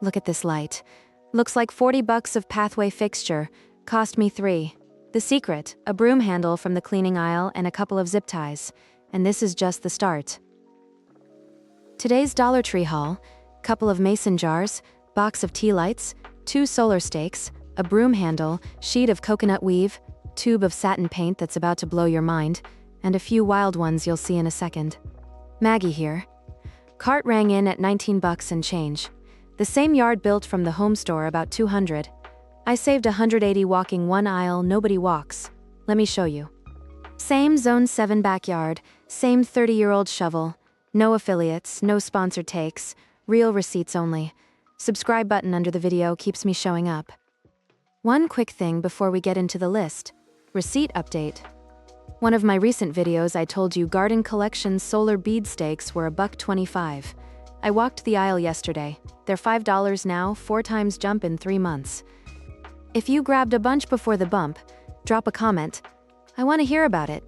Look at this light. Looks like 40 bucks of pathway fixture. Cost me 3. The secret, a broom handle from the cleaning aisle and a couple of zip ties. And this is just the start. Today's Dollar Tree haul: couple of mason jars, box of tealights, 2 solar stakes, a broom handle, sheet of coconut weave, tube of satin paint that's about to blow your mind, and a few wild ones you'll see in a second. Maggie here. Cart rang in at 19 bucks and change. The same yard built from the home store, about 200. I saved 180 walking one aisle nobody walks. Let me show you. Same Zone 7 backyard, same 30-year-old shovel. No affiliates, no sponsored takes, real receipts only. Subscribe button under the video keeps me showing up. One quick thing before we get into the list. Receipt update. One of my recent videos I told you Garden Collection solar bead stakes were $1.25. I walked the aisle yesterday. They're $5 now, 4 times jump in 3 months. If you grabbed a bunch before the bump, drop a comment. I want to hear about it.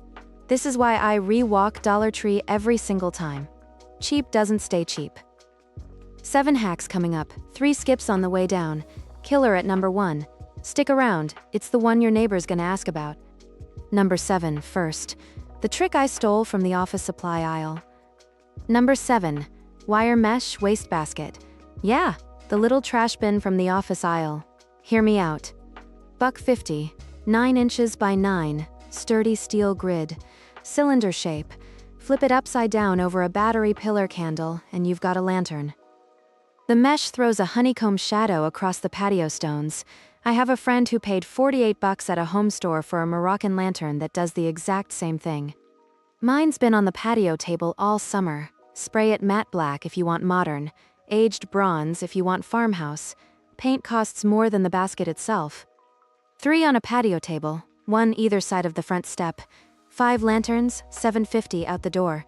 This is why I re-walk Dollar Tree every single time. Cheap doesn't stay cheap. 7 hacks coming up, 3 skips on the way down. Killer at number 1. Stick around, it's the one your neighbor's gonna ask about. Number 7, first. The trick I stole from the office supply aisle. Number 7. Wire mesh wastebasket. Yeah, the little trash bin from the office aisle. Hear me out. $1.50, 9 inches by 9, sturdy steel grid, cylinder shape. Flip it upside down over a battery pillar candle, and you've got a lantern. The mesh throws a honeycomb shadow across the patio stones. I have a friend who paid 48 bucks at a home store for a Moroccan lantern that does the exact same thing. Mine's been on the patio table all summer. Spray it matte black if you want modern, aged bronze if you want farmhouse. Paint costs more than the basket itself. 3 on a patio table, 1 either side of the front step. 5 lanterns, $7.50 out the door.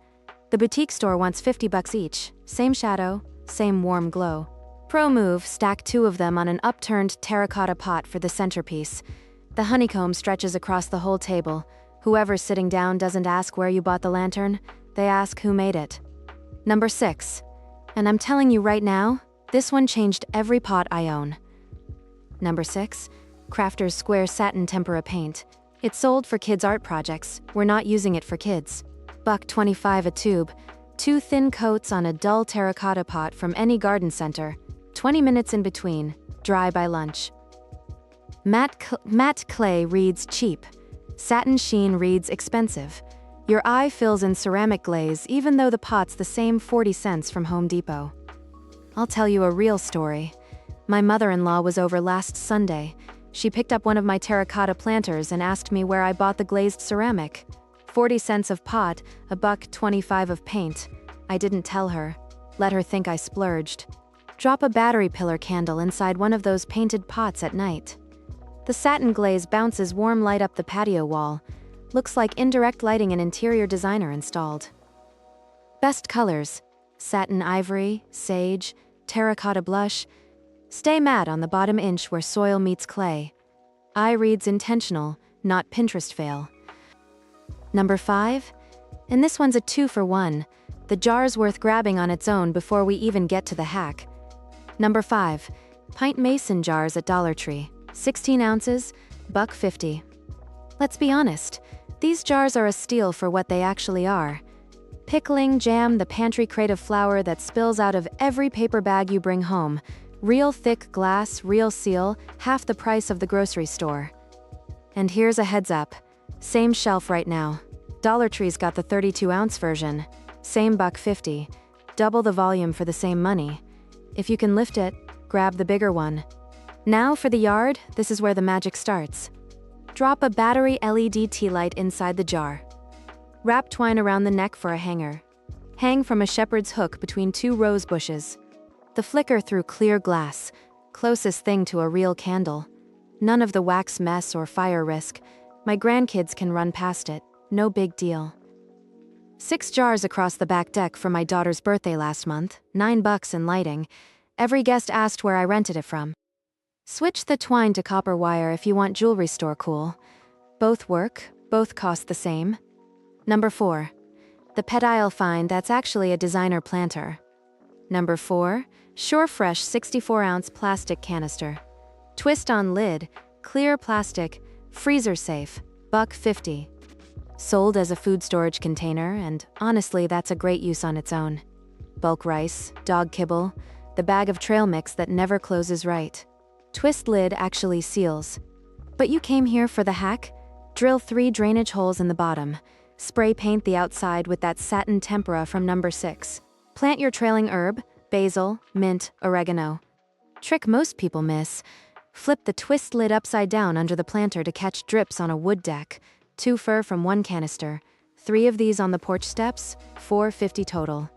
The boutique store wants 50 bucks each. Same shadow, same warm glow. Pro move, stack 2 of them on an upturned terracotta pot for the centerpiece. The honeycomb stretches across the whole table. Whoever's sitting down doesn't ask where you bought the lantern, they ask who made it. Number 6. And I'm telling you right now, this one changed every pot I own. Number 6. Crafter's Square Satin Tempera Paint. It's sold for kids' art projects. We're not using it for kids. $1.25 a tube. 2 thin coats on a dull terracotta pot from any garden center. 20 minutes in between. Dry by lunch. Matte clay reads cheap. Satin sheen reads expensive. Your eye fills in ceramic glaze even though the pot's the same 40 cents from Home Depot. I'll tell you a real story. My mother-in-law was over last Sunday. She picked up one of my terracotta planters and asked me where I bought the glazed ceramic. 40 cents of pot, $1.25 of paint. I didn't tell her. Let her think I splurged. Drop a battery pillar candle inside one of those painted pots at night. The satin glaze bounces warm light up the patio wall. Looks like indirect lighting an interior designer installed. Best colors: satin ivory, sage, terracotta blush. Stay matte on the bottom inch where soil meets clay. I reads intentional, not Pinterest fail. Number 5. And this one's a 2 for 1. The jar's worth grabbing on its own before we even get to the hack. Number 5. Pint mason jars at Dollar Tree. 16 ounces, $1.50. Let's be honest, these jars are a steal for what they actually are. Pickling, jam, the pantry crate of flour that spills out of every paper bag you bring home. Real thick glass, real seal, half the price of the grocery store. And here's a heads up. Same shelf right now. Dollar Tree's got the 32-ounce version. Same $1.50. Double the volume for the same money. If you can lift it, grab the bigger one. Now for the yard, this is where the magic starts. Drop a battery LED tea light inside the jar. Wrap twine around the neck for a hanger. Hang from a shepherd's hook between 2 rose bushes. The flicker through clear glass, closest thing to a real candle. None of the wax mess or fire risk. My grandkids can run past it, no big deal. 6 jars across the back deck for my daughter's birthday last month, $9 in lighting. Every guest asked where I rented it from. Switch the twine to copper wire if you want jewelry store cool. Both work, both cost the same. Number 4. The pet aisle find that's actually a designer planter. Number 4. Surefresh 64-ounce plastic canister. Twist on lid, clear plastic, freezer safe, $1.50. Sold as a food storage container, and honestly, that's a great use on its own. Bulk rice, dog kibble, the bag of trail mix that never closes right. Twist lid actually seals. But you came here for the hack? Drill 3 drainage holes in the bottom. Spray paint the outside with that satin tempera from number 6. Plant your trailing herb, basil, mint, oregano. Trick most people miss. Flip the twist lid upside down under the planter to catch drips on a wood deck. 2 fur from 1 canister. 3 of these on the porch steps, $4.50 total.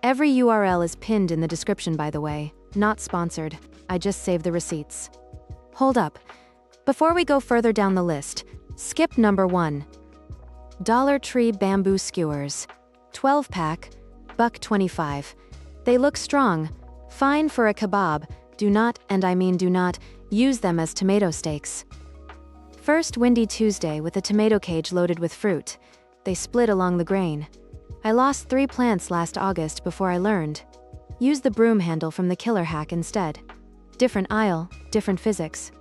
Every URL is pinned in the description, by the way. Not sponsored. I just saved the receipts. Hold up. Before we go further down the list, skip number 1. Dollar Tree bamboo skewers. 12-pack, $1.25. They look strong. Fine for a kebab. Do not, and I mean do not, use them as tomato steaks. First windy Tuesday with a tomato cage loaded with fruit. They split along the grain. I lost 3 plants last August before I learned. Use the broom handle from the killer hack instead. Different aisle, different physics.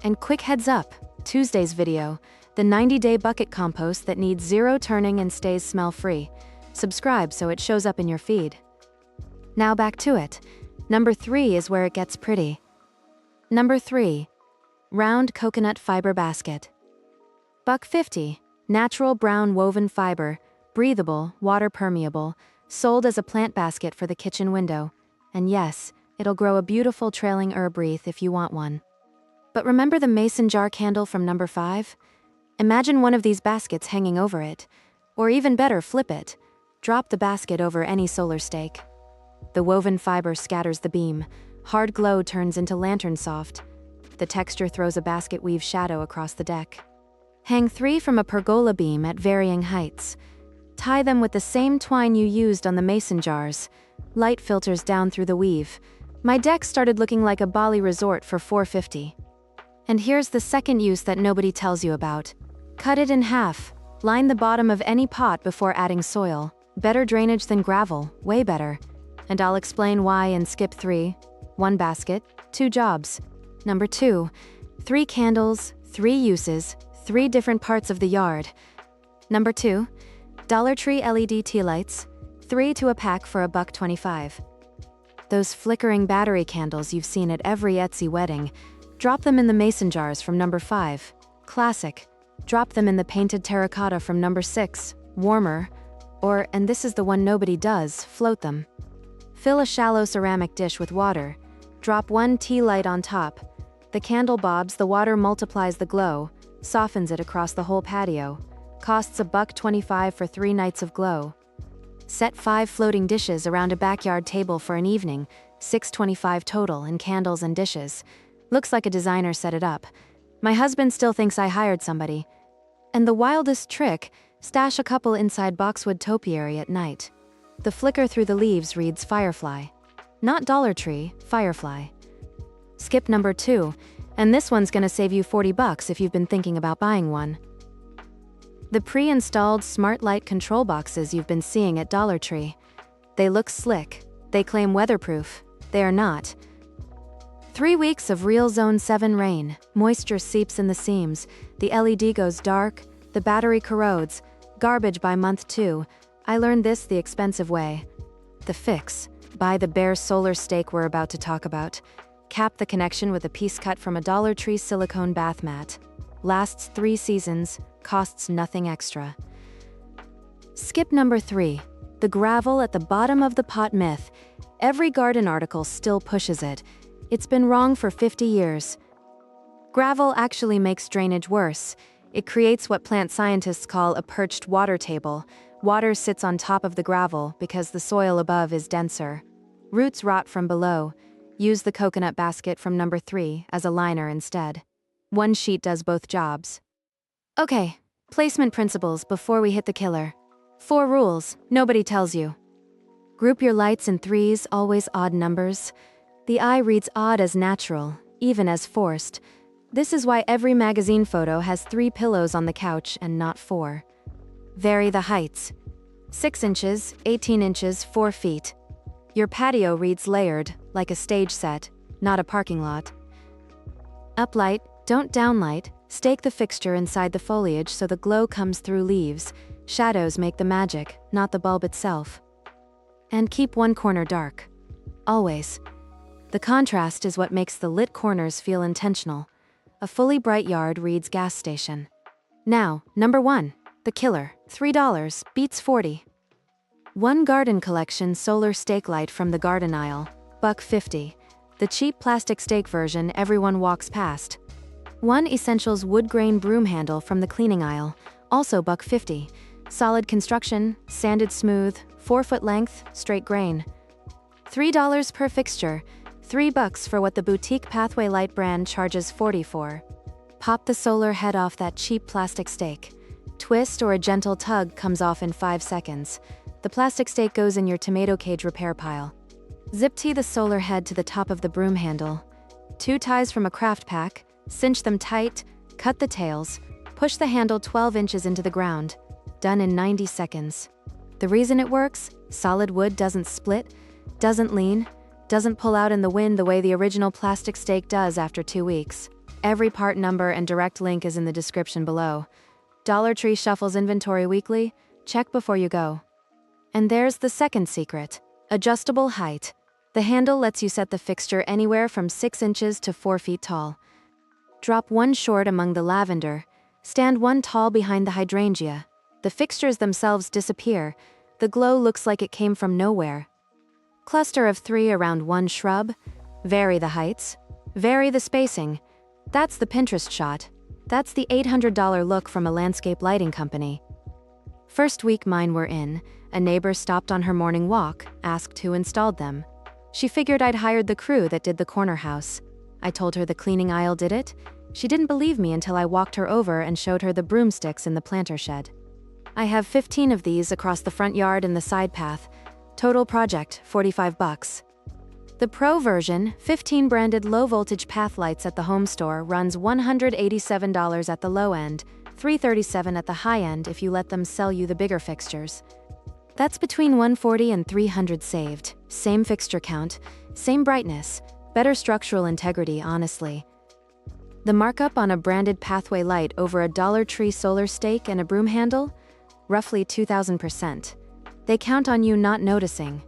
And quick heads up, Tuesday's video, the 90-day bucket compost that needs 0 turning and stays smell-free. Subscribe so it shows up in your feed. Now back to it. Number 3 is where it gets pretty. Number 3. Round coconut fiber basket. $1.50. Natural brown woven fiber, breathable, water permeable, sold as a plant basket for the kitchen window. And yes, it'll grow a beautiful trailing herb wreath if you want one. But remember the mason jar candle from number 5? Imagine one of these baskets hanging over it. Or even better, flip it. Drop the basket over any solar stake. The woven fiber scatters the beam. Hard glow turns into lantern soft. The texture throws a basket weave shadow across the deck. Hang 3 from a pergola beam at varying heights. Tie them with the same twine you used on the mason jars. Light filters down through the weave. My deck started looking like a Bali resort for $4.50. And here's the second use that nobody tells you about. Cut it in half. Line the bottom of any pot before adding soil. Better drainage than gravel, way better. And I'll explain why and skip 3. 1 basket, 2 jobs. Number 2, 3 candles, 3 uses, 3 different parts of the yard. Number 2, Dollar Tree LED tealights, 3 to a pack for $1.25. Those flickering battery candles you've seen at every Etsy wedding, drop them in the mason jars from number 5. Classic. Drop them in the painted terracotta from number 6. Warmer. Or, and this is the one nobody does, float them. Fill a shallow ceramic dish with water. Drop 1 tea light on top. The candle bobs, the water multiplies the glow, softens it across the whole patio. Costs $1.25 for 3 nights of glow. Set 5 floating dishes around a backyard table for an evening, $6.25 total in candles and dishes. Looks like a designer set it up. My husband still thinks I hired somebody. And the wildest trick, stash a couple inside boxwood topiary at night. The flicker through the leaves reads Firefly. Not Dollar Tree, Firefly. Skip number 2, and this one's gonna save you $40 if you've been thinking about buying one. The pre-installed smart light control boxes you've been seeing at Dollar Tree. They look slick. They claim weatherproof. They are not. 3 weeks of real Zone 7 rain. Moisture seeps in the seams. The LED goes dark. The battery corrodes. Garbage by month 2. I learned this the expensive way. The fix. Buy the bare solar stake we're about to talk about. Cap the connection with a piece cut from a Dollar Tree silicone bath mat. Lasts 3 seasons, costs nothing extra. Skip number 3. The gravel at the bottom of the pot myth. Every garden article still pushes it. It's been wrong for 50 years. Gravel actually makes drainage worse. It creates what plant scientists call a perched water table. Water sits on top of the gravel because the soil above is denser. Roots rot from below. Use the coconut basket from number 3 as a liner instead. 1 sheet does both jobs. Okay, placement principles before we hit the killer. 4 rules, nobody tells you. Group your lights in 3s, always odd numbers. The eye reads odd as natural, even as forced. This is why every magazine photo has 3 pillows on the couch and not 4. Vary the heights. 6 inches, 18 inches, 4 feet. Your patio reads layered, like a stage set, not a parking lot. Uplight, don't downlight, stake the fixture inside the foliage so the glow comes through leaves. Shadows make the magic, not the bulb itself. And keep one corner dark. Always. The contrast is what makes the lit corners feel intentional. A fully bright yard reads gas station. Now, number 1. The killer, $3, beats 40. One Garden Collection solar stake light from the garden aisle, $1.50. The cheap plastic stake version everyone walks past. One Essentials wood grain broom handle from the cleaning aisle, also $1.50. Solid construction, sanded smooth, 4-foot length, straight grain. $3 per fixture, $3 for what the boutique Pathway Light brand charges 40 for. Pop the solar head off that cheap plastic stake. Twist or a gentle tug comes off in 5 seconds. The plastic stake goes in your tomato cage repair pile. Zip tie the solar head to the top of the broom handle. 2 ties from a craft pack, cinch them tight, cut the tails, push the handle 12 inches into the ground. Done in 90 seconds. The reason it works? Solid wood doesn't split, doesn't lean, doesn't pull out in the wind the way the original plastic stake does after 2 weeks. Every part number and direct link is in the description below. Dollar Tree shuffles inventory weekly. Check before you go. And there's the second secret. Adjustable height. The handle lets you set the fixture anywhere from 6 inches to 4 feet tall. Drop one short among the lavender. Stand one tall behind the hydrangea. The fixtures themselves disappear. The glow looks like it came from nowhere. Cluster of 3 around one shrub. Vary the heights. Vary the spacing. That's the Pinterest shot. That's the $800 look from a landscape lighting company. First week mine were in, a neighbor stopped on her morning walk, asked who installed them. She figured I'd hired the crew that did the corner house. I told her the cleaning aisle did it. She didn't believe me until I walked her over and showed her the broomsticks in the planter shed. I have 15 of these across the front yard and the side path. Total project, $45. The Pro version, 15 branded low-voltage path lights at the home store, runs $187 at the low end, $337 at the high end if you let them sell you the bigger fixtures. That's between $140 and $300 saved. Same fixture count, same brightness, better structural integrity, honestly. The markup on a branded Pathway light over a Dollar Tree solar stake and a broom handle? Roughly 2,000%. They count on you not noticing.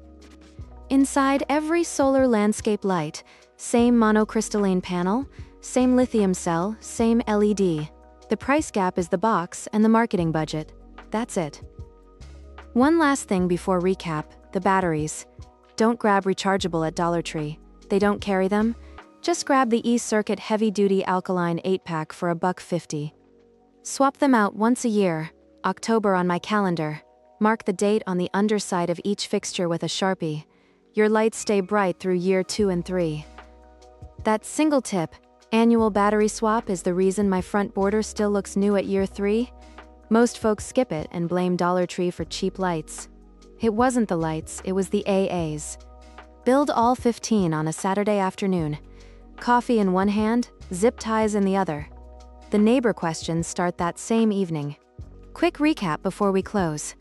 Inside every solar landscape light, same monocrystalline panel, same lithium cell, same LED. The price gap is the box and the marketing budget. That's it. One last thing before recap, the batteries. Don't grab rechargeable at Dollar Tree. They don't carry them. Just grab the E-Circuit heavy-duty alkaline 8-pack for $1.50. Swap them out once a year, October on my calendar. Mark the date on the underside of each fixture with a Sharpie. Your lights stay bright through year 2 and 3. That single tip, annual battery swap, is the reason my front border still looks new at year 3. Most folks skip it and blame Dollar Tree for cheap lights. It wasn't the lights, it was the AAs. Build all 15 on a Saturday afternoon. Coffee in one hand, zip ties in the other. The neighbor questions start that same evening. Quick recap before we close.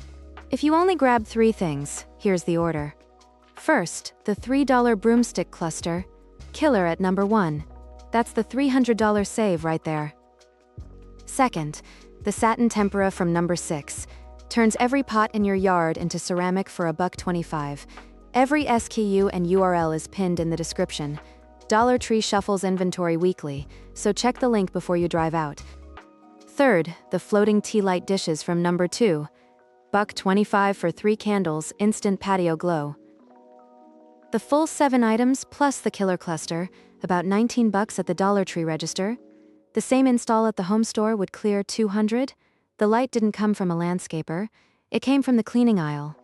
If you only grab 3 things, here's the order. First, the $3 broomstick cluster, killer at number 1. That's the $300 save right there. Second, the satin tempera from number 6. Turns every pot in your yard into ceramic for $1.25. Every SKU and URL is pinned in the description. Dollar Tree shuffles inventory weekly, so check the link before you drive out. Third, the floating tea light dishes from number 2. $1.25 for 3 candles, instant patio glow. The full 7 items plus the killer cluster, about $19 at the Dollar Tree register. The same install at the home store would clear $200. The light didn't come from a landscaper. It came from the cleaning aisle.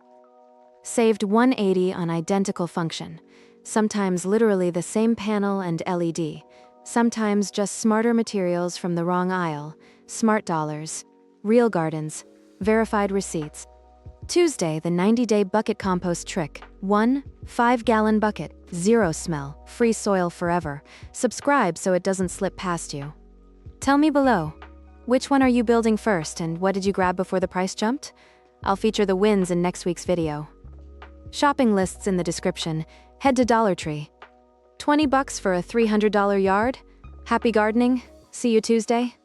Saved $180 on identical function. Sometimes literally the same panel and LED. Sometimes just smarter materials from the wrong aisle. Smart dollars. Real gardens. Verified receipts. Tuesday, the 90-day bucket compost trick. 1 5-gallon bucket, 0 smell, free soil forever. Subscribe so it doesn't slip past you. Tell me below, which one are you building first and what did you grab before the price jumped? I'll feature the wins in next week's video. Shopping lists in the description. Head to Dollar Tree. $20 for a $300 yard? Happy gardening. See you Tuesday.